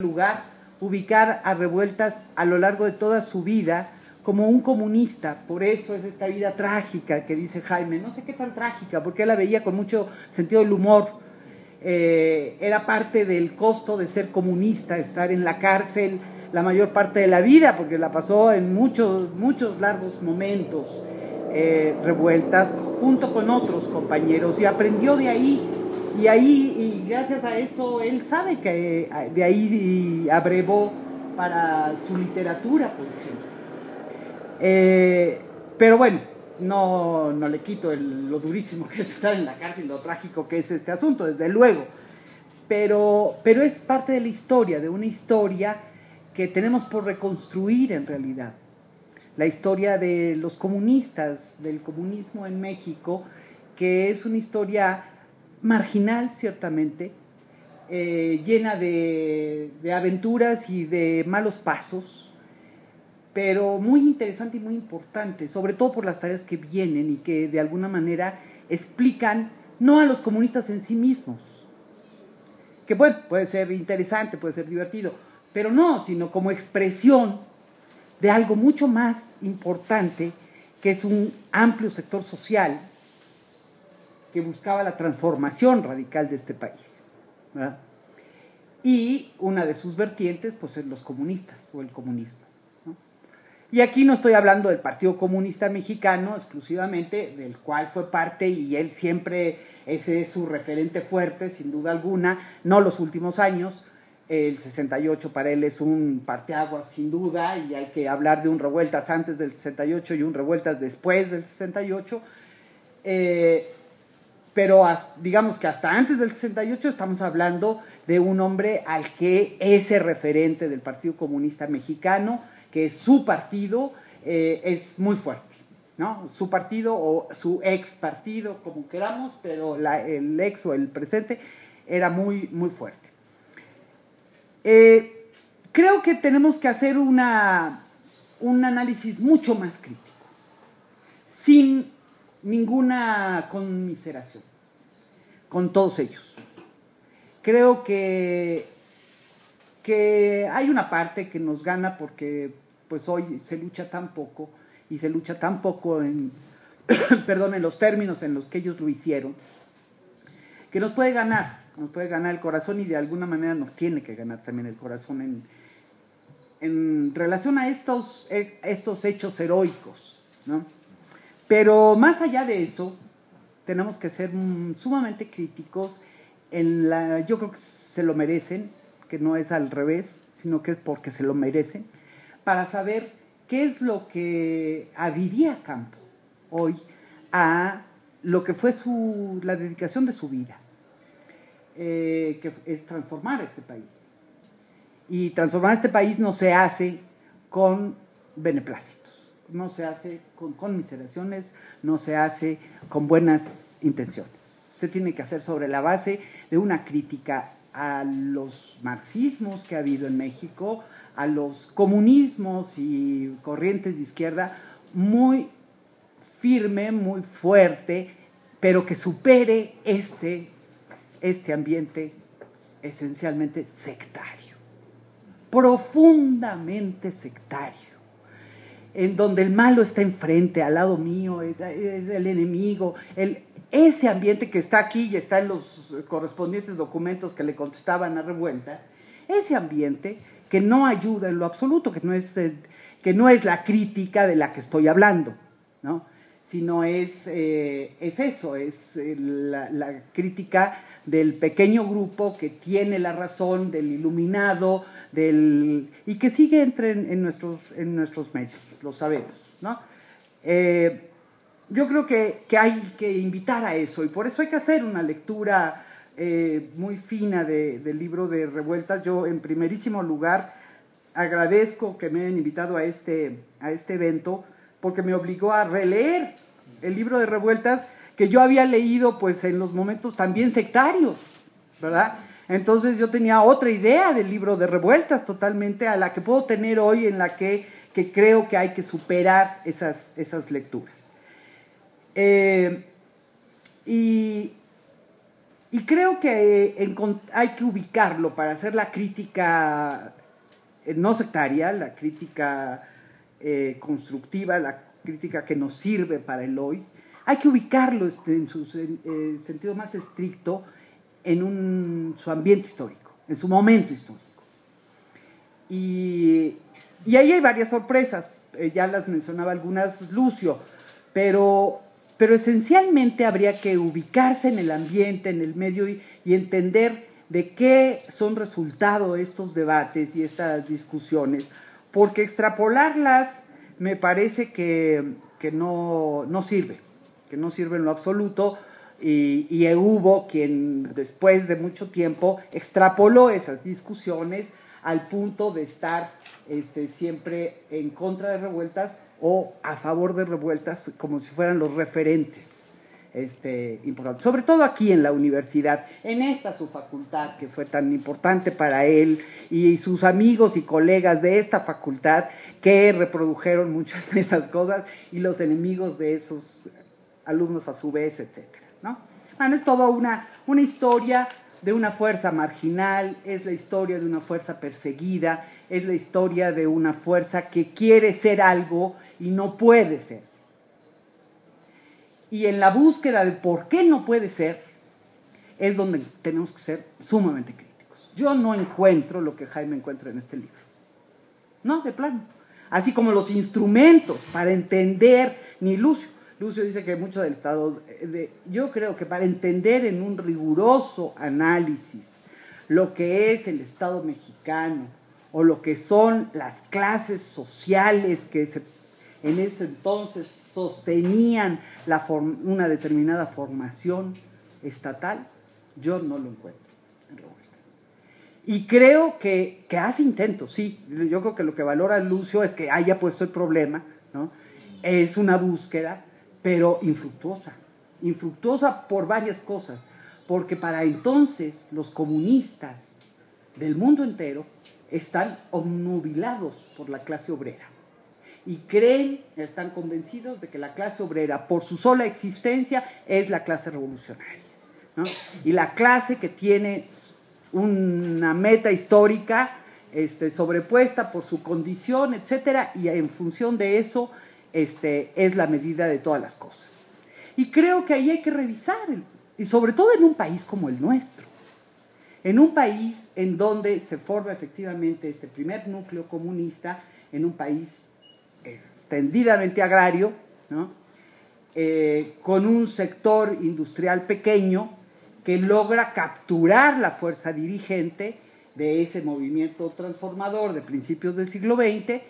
lugar, ubicar a Revueltas a lo largo de toda su vida como un comunista. Por eso es esta vida trágica que dice Jaime. No sé qué tan trágica, porque él la veía con mucho sentido del humor. Era parte del costo de ser comunista, estar en la cárcel la mayor parte de la vida, porque la pasó en muchos largos momentos Revueltas, junto con otros compañeros, y aprendió de ahí. Y gracias a eso él sabe que de ahí abrevó para su literatura, por ejemplo. Pero bueno, no le quito lo durísimo que es estar en la cárcel, lo trágico que es este asunto, desde luego. Pero es parte de la historia, de una historia que tenemos por reconstruir en realidad. La historia de los comunistas, del comunismo en México, que es una historia marginal, ciertamente, llena de aventuras y de malos pasos, pero muy interesante y muy importante, sobre todo por las tareas que vienen y que de alguna manera explican no a los comunistas en sí mismos, que bueno, puede ser interesante, puede ser divertido, pero no, sino como expresión de algo mucho más importante, que es un amplio sector social que buscaba la transformación radical de este país, ¿verdad? Y una de sus vertientes, pues, es los comunistas o el comunismo, ¿no? Y aquí no estoy hablando del Partido Comunista Mexicano exclusivamente, del cual fue parte, y él siempre, ese es su referente fuerte, sin duda alguna, no los últimos años. El 68 para él es un parteaguas sin duda, y hay que hablar de un Revueltas antes del 68 y un Revueltas después del 68. Pero digamos que hasta antes del 68 estamos hablando de un hombre al que ese referente del Partido Comunista Mexicano, que es su partido, es muy fuerte, ¿no? Su partido o su ex partido, como queramos, pero el ex o el presente era muy, muy fuerte. Creo que tenemos que hacer un análisis mucho más crítico, sin ninguna conmiseración con todos ellos. Creo que hay una parte que nos gana porque pues hoy se lucha tan poco, y se lucha tan poco en los términos en los que ellos lo hicieron, que nos puede ganar el corazón, y de alguna manera nos tiene que ganar también el corazón en relación a estos hechos heroicos, ¿no? Pero más allá de eso, tenemos que ser sumamente críticos. Yo creo que se lo merecen, que no es al revés, sino que es porque se lo merecen, para saber qué es lo que adhiría Campo hoy a lo que fue la dedicación de su vida, que es transformar este país. Y transformar este país no se hace con beneplácitos, no se hace con conmiseraciones, no se hace con buenas intenciones. Se tiene que hacer sobre la base de una crítica a los marxismos que ha habido en México, a los comunismos y corrientes de izquierda, muy firme, muy fuerte, pero que supere este ambiente esencialmente sectario, profundamente sectario, en donde el malo está enfrente, al lado mío, es el enemigo, ese ambiente que está aquí y está en los correspondientes documentos que le contestaban a Revueltas, ese ambiente que no ayuda en lo absoluto, que no es la crítica de la que estoy hablando, ¿no? Sino es eso, es la crítica del pequeño grupo que tiene la razón, del iluminado, y que sigue en nuestros medios, lo sabemos, ¿no? Yo creo que hay que invitar a eso, y por eso hay que hacer una lectura muy fina del libro de Revueltas. Yo, en primerísimo lugar, agradezco que me hayan invitado a este evento, porque me obligó a releer el libro de Revueltas, que yo había leído pues en los momentos también sectarios, ¿verdad? Entonces yo tenía otra idea del libro de Revueltas totalmente a la que puedo tener hoy, en la que creo que hay que superar esas lecturas. Y Y creo que hay que ubicarlo para hacer la crítica no sectaria, la crítica constructiva, la crítica que nos sirve para el hoy. Hay que ubicarlo en su sentido más estricto en su ambiente histórico, en su momento histórico. Y ahí hay varias sorpresas, ya las mencionaba algunas Lucio, pero esencialmente habría que ubicarse en el ambiente, en el medio y entender de qué son resultado estos debates y estas discusiones, porque extrapolarlas me parece que no sirve, que no sirve en lo absoluto, y hubo quien después de mucho tiempo extrapoló esas discusiones al punto de estar siempre en contra de revueltas o a favor de revueltas, como si fueran los referentes importantes, sobre todo aquí en la universidad, en esta su facultad que fue tan importante para él y sus amigos y colegas de esta facultad que reprodujeron muchas de esas cosas y los enemigos de esos alumnos a su vez, etcétera, ¿no? Bueno, es toda una historia de una fuerza marginal, es la historia de una fuerza perseguida, es la historia de una fuerza que quiere ser algo y no puede ser. Y en la búsqueda de por qué no puede ser, es donde tenemos que ser sumamente críticos. Yo no encuentro lo que Jaime encuentra en este libro. No, de plano. Así como los instrumentos para entender, ni Lucio dice que mucho del Estado, yo creo que para entender en un riguroso análisis lo que es el Estado mexicano o lo que son las clases sociales que en ese entonces sostenían una determinada formación estatal, yo no lo encuentro en Revueltas. Y creo que hace intentos, sí. Yo creo que lo que valora Lucio es que haya puesto el problema, ¿no? Es una búsqueda, pero infructuosa por varias cosas, porque para entonces los comunistas del mundo entero están obnubilados por la clase obrera y están convencidos de que la clase obrera por su sola existencia es la clase revolucionaria, ¿no? Y la clase que tiene una meta histórica sobrepuesta por su condición, etcétera, y en función de eso es la medida de todas las cosas. Y creo que ahí hay que revisar, y sobre todo en un país como el nuestro, en un país en donde se forma efectivamente este primer núcleo comunista, en un país extendidamente agrario, ¿no? Con un sector industrial pequeño que logra capturar la fuerza dirigente de ese movimiento transformador de principios del siglo XX,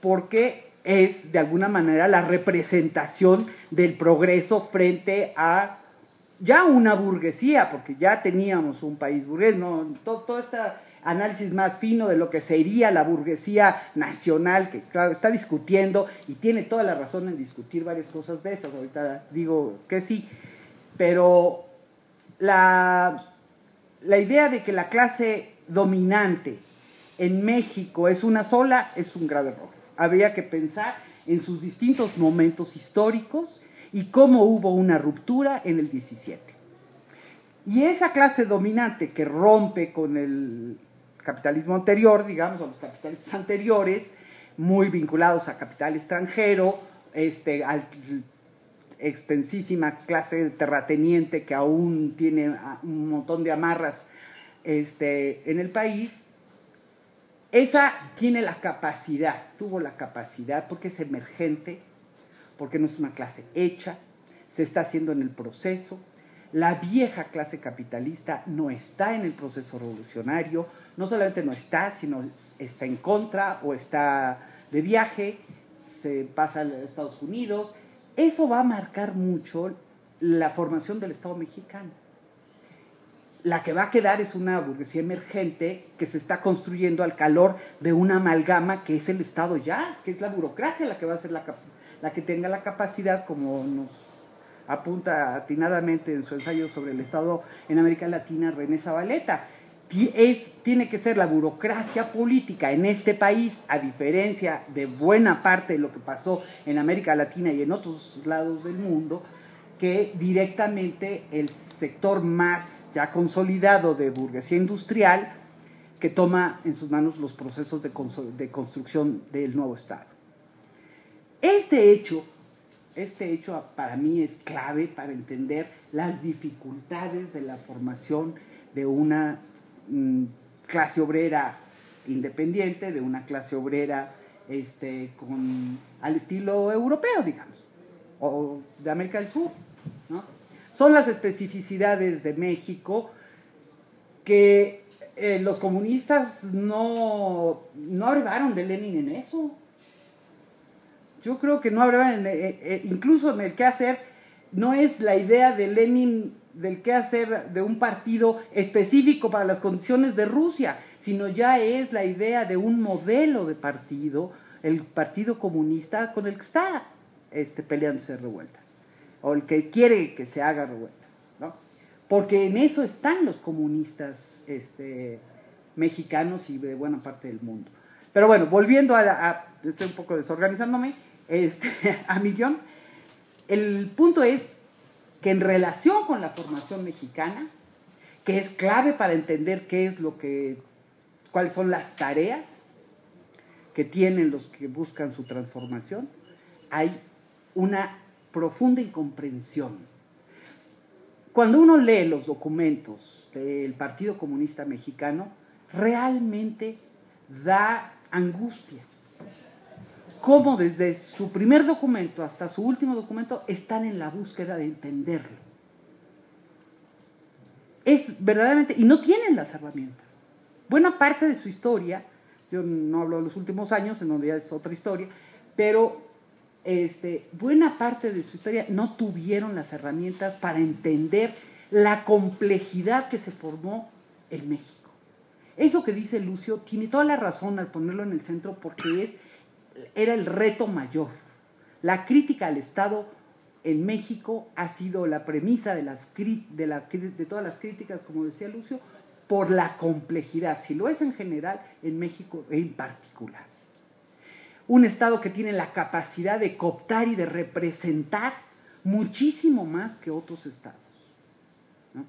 porque es de alguna manera la representación del progreso frente a ya una burguesía, porque ya teníamos un país burgués, ¿no? Todo este análisis más fino de lo que sería la burguesía nacional, que claro, está discutiendo y tiene toda la razón en discutir varias cosas de esas, ahorita digo que sí, pero la idea de que la clase dominante en México es una sola es un grave error. Habría que pensar en sus distintos momentos históricos y cómo hubo una ruptura en el 17. Y esa clase dominante que rompe con el capitalismo anterior, digamos, a los capitalistas anteriores, muy vinculados a capital extranjero, a extensísima clase terrateniente que aún tiene un montón de amarras en el país, esa tiene la capacidad, tuvo la capacidad, porque es emergente, porque no es una clase hecha, se está haciendo en el proceso. La vieja clase capitalista no está en el proceso revolucionario, no solamente no está, sino está en contra o está de viaje, se pasa a Estados Unidos. Eso va a marcar mucho la formación del Estado mexicano. La que va a quedar es una burguesía emergente que se está construyendo al calor de una amalgama que es el Estado ya, que es la burocracia la que va a ser la que tenga la capacidad, como nos apunta atinadamente en su ensayo sobre el Estado en América Latina René Zabaleta. Tiene que ser la burocracia política en este país, a diferencia de buena parte de lo que pasó en América Latina y en otros lados del mundo, que directamente el sector más ya consolidado de burguesía industrial que toma en sus manos los procesos de construcción del nuevo Estado. Este hecho para mí es clave para entender las dificultades de la formación de una clase obrera independiente, de una clase obrera al estilo europeo, digamos, o de América del Sur, ¿no? Son las especificidades de México que los comunistas no abrevaron de Lenin en eso. Yo creo que no abrevaron, incluso en el quehacer, no es la idea de Lenin del quehacer de un partido específico para las condiciones de Rusia, sino ya es la idea de un modelo de partido, el Partido Comunista con el que está peleándose revueltas, o el que quiere que se haga revueltas, ¿no? Porque en eso están los comunistas mexicanos y de buena parte del mundo. Pero bueno, volviendo estoy un poco desorganizándome, a mi guión, el punto es que en relación con la formación mexicana, que es clave para entender cuáles son las tareas que tienen los que buscan su transformación, hay una profunda incomprensión. Cuando uno lee los documentos del Partido Comunista Mexicano, realmente da angustia. Cómo desde su primer documento hasta su último documento están en la búsqueda de entenderlo. Es verdaderamente, y no tienen las herramientas. Buena parte de su historia, yo no hablo de los últimos años, en donde ya es otra historia, pero buena parte de su historia no tuvieron las herramientas para entender la complejidad que se formó en México. Eso que dice Lucio tiene toda la razón al ponerlo en el centro, porque era el reto mayor. La crítica al Estado en México ha sido la premisa de todas las críticas, como decía Lucio, por la complejidad. Si lo es en general, en México en particular. Un Estado que tiene la capacidad de cooptar y de representar muchísimo más que otros estados, ¿no?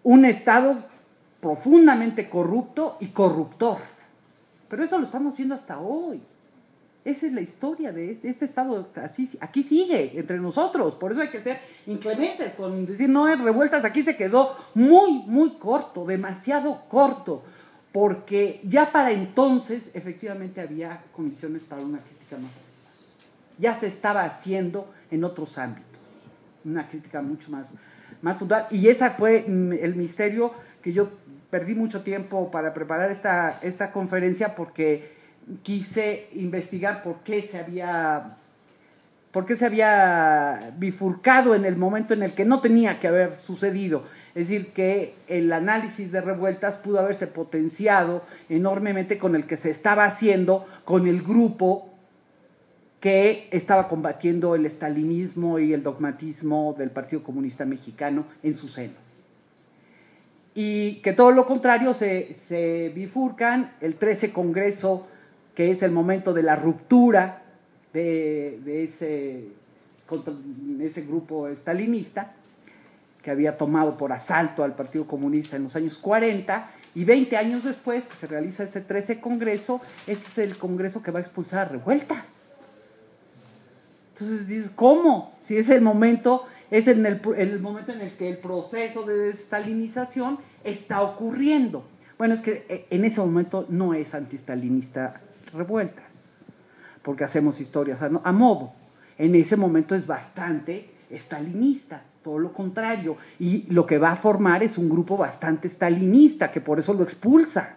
Un Estado profundamente corrupto y corruptor. Pero eso lo estamos viendo hasta hoy. Esa es la historia de este Estado, aquí sigue entre nosotros. Por eso hay que ser inclementes con decir, no hay revueltas, aquí se quedó muy, muy corto, demasiado corto, porque ya para entonces efectivamente había condiciones para una crítica más amplia. Ya se estaba haciendo en otros ámbitos, una crítica mucho más puntual, y ese fue el misterio que yo perdí mucho tiempo para preparar esta conferencia, porque quise investigar por qué se había bifurcado en el momento en el que no tenía que haber sucedido. Es decir, que el análisis de revueltas pudo haberse potenciado enormemente con el que se estaba haciendo con el grupo que estaba combatiendo el estalinismo y el dogmatismo del Partido Comunista Mexicano en su seno. Y que todo lo contrario se bifurcan el 13 Congreso, que es el momento de la ruptura de ese grupo estalinista, que había tomado por asalto al Partido Comunista en los años 40, y 20 años después que se realiza ese 13 Congreso, ese es el Congreso que va a expulsar a revueltas. Entonces dices, ¿cómo? Si es el momento, el momento en el que el proceso de desestalinización está ocurriendo. Bueno, es que en ese momento no es antiestalinista revueltas, porque hacemos historias a modo. En ese momento es bastante estalinista, todo lo contrario, y lo que va a formar es un grupo bastante estalinista, que por eso lo expulsa,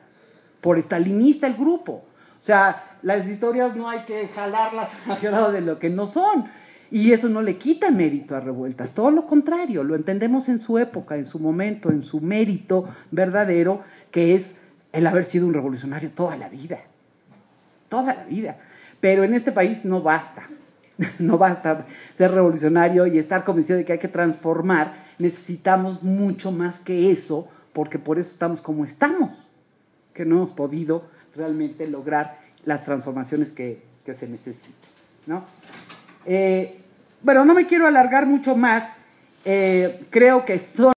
por estalinista el grupo. O sea, las historias no hay que jalarlas al grado de lo que no son, y eso no le quita mérito a revueltas, todo lo contrario, lo entendemos en su época, en su momento, en su mérito verdadero, que es el haber sido un revolucionario toda la vida. Pero en este país no basta ser revolucionario y estar convencido de que hay que transformar. Necesitamos mucho más que eso, porque por eso estamos como estamos, que no hemos podido realmente lograr las transformaciones que se necesitan, ¿no? Bueno, no me quiero alargar mucho más, creo que son